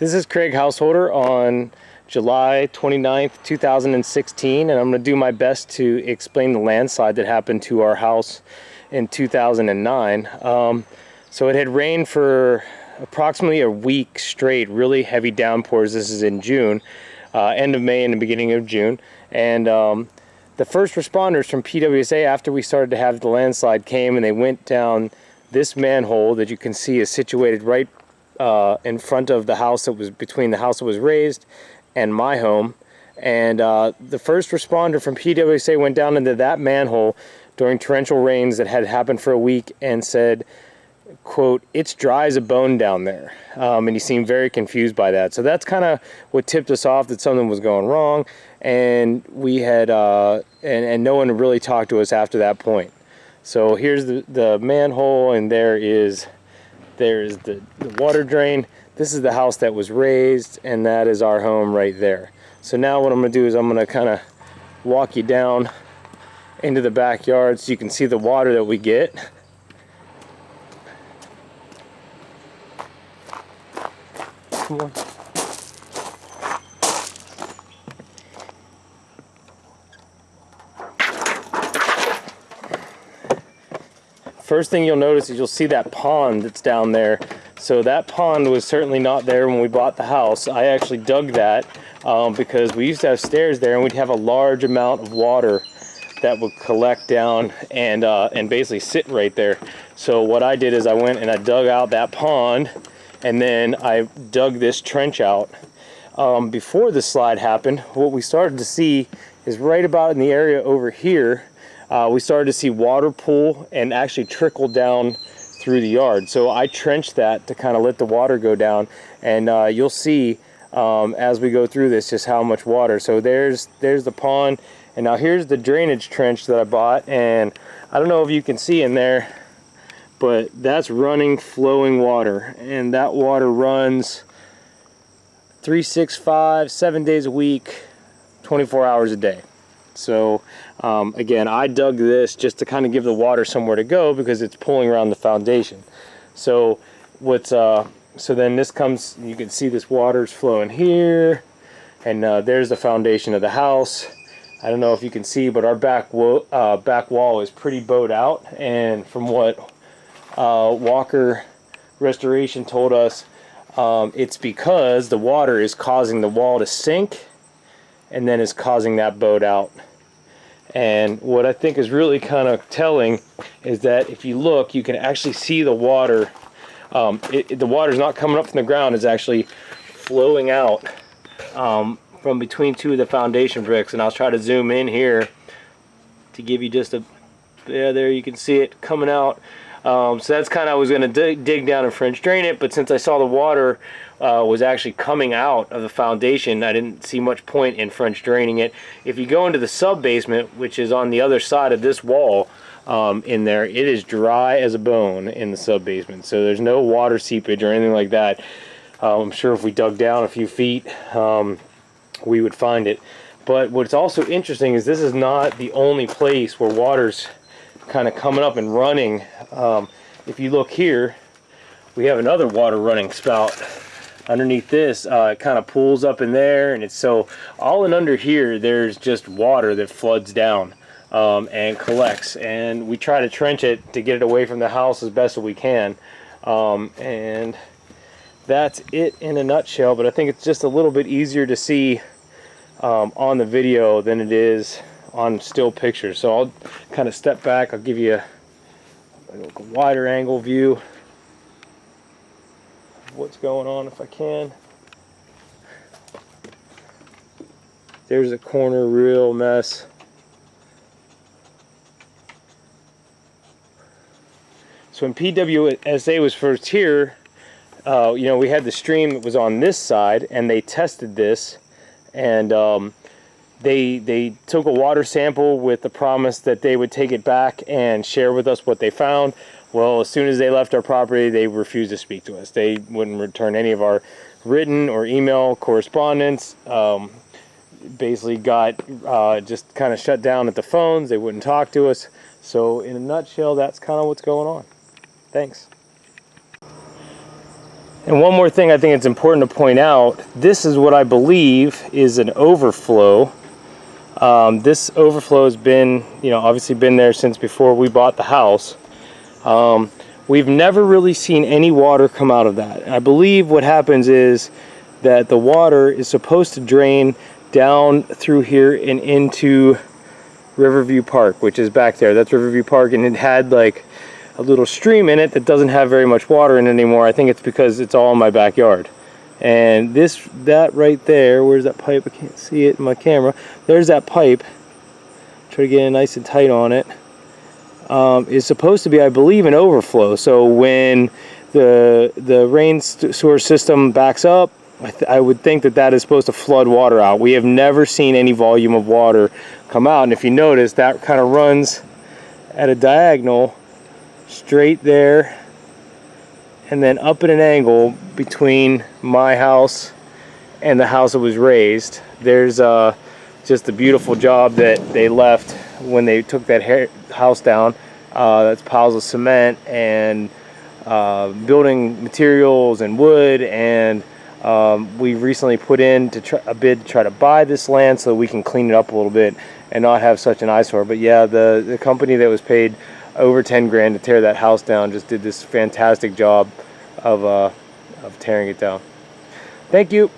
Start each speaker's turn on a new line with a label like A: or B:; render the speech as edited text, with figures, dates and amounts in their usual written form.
A: This is Craig Householder on July 29th, 2016, and I'm going to do my best to explain the landslide that happened to our house in 2009. So it had rained for approximately a week straight, really heavy downpours. This is in June, end of May and the beginning of June. And the first responders from PWSA, after we started to have the landslide, came and they went down this manhole that you can see is situated right in front of the house that was between the house that was raised and my home. And the first responder from PWSA went down into that manhole during torrential rains that had happened for a week and said, quote, "It's dry as a bone down there." And he seemed very confused by that. So that's kind of what tipped us off that something was going wrong. And we had, and no one really talked to us after that point. So here's the manhole, and there's the water drain. This is the house that was raised, and that is our home right there. So now what I'm going to do is I'm going to kind of walk you down into the backyard so you can see the water that we get. Come on. First thing you'll notice is you'll see that pond that's down there. So that pond was certainly not there when we bought the house. I actually dug that because we used to have stairs there, and we'd have a large amount of water that would collect down and basically sit right there. So what I did is I went and I dug out that pond, and then I dug this trench out. Before the slide happened, what we started to see is right about in the area over here, we started to see water pool and actually trickle down through the yard. So I trenched that to kind of let the water go down, and you'll see as we go through this just how much water. So there's the pond, and now here's the drainage trench that I bought, and I don't know if you can see in there, but that's running, flowing water, and that water runs 365, 7 days a week, 24 hours a day. So again, I dug this just to kind of give the water somewhere to go because it's pulling around the foundation. So so then this comes, you can see this water's flowing here, and there's the foundation of the house. I don't know if you can see, but our back wall is pretty bowed out, and from what Walker Restoration told us, it's because the water is causing the wall to sink and then is causing that bowed out. And what I think is really kind of telling is that if you look, you can actually see the water. The water's not coming up from the ground, it's actually flowing out from between two of the foundation bricks. And I'll try to zoom in here to give you just a, yeah, there you can see it coming out. So that's kind of, I was going to dig down and French drain it, but since I saw the water was actually coming out of the foundation, I didn't see much point in French draining it. If you go into the sub basement, which is on the other side of this wall in there, it is dry as a bone in the sub basement. So there's no water seepage or anything like that. I'm sure if we dug down a few feet, we would find it. But what's also interesting is this is not the only place where water's kind of coming up and running. If you look here, we have another water running spout underneath this. It kind of pools up in there, and it's so all in under here there's just water that floods down and collects, and we try to trench it to get it away from the house as best as we can. And that's it in a nutshell, but I think it's just a little bit easier to see on the video than it is on still pictures. So I'll kind of step back, I'll give you a wider angle view of what's going on if I can. There's a corner, real mess. So when PWSA was first here, you know, we had the stream that was on this side, and they tested this, and they took a water sample with the promise that they would take it back and share with us what they found. Well, as soon as they left our property, they refused to speak to us. They wouldn't return any of our written or email correspondence. Basically got just kind of shut down at the phones. They wouldn't talk to us. So in a nutshell, that's kind of what's going on. Thanks. And one more thing I think it's important to point out, this is what I believe is an overflow. This overflow has been, obviously been there since before we bought the house. We've never really seen any water come out of that. I believe what happens is that the water is supposed to drain down through here and into Riverview Park, which is back there. That's Riverview Park, and it had like a little stream in it that doesn't have very much water in it anymore. I think it's because it's all in my backyard. And that right there, where's that pipe? I can't see it in my camera. There's that pipe. Try to get it nice and tight on it. Is supposed to be, I believe, an overflow. So when the rain sewer system backs up, I would think that is supposed to flood water out. We have never seen any volume of water come out. And if you notice, that kind of runs at a diagonal straight there and then up at an angle between my house and the house that was raised. There's just a beautiful job that they left when they took that house down. That's piles of cement and building materials and wood, and we recently put in a bid to try to buy this land so we can clean it up a little bit and not have such an eyesore. But yeah, the company that was paid over 10 grand to tear that house down just did this fantastic job of tearing it down. Thank you.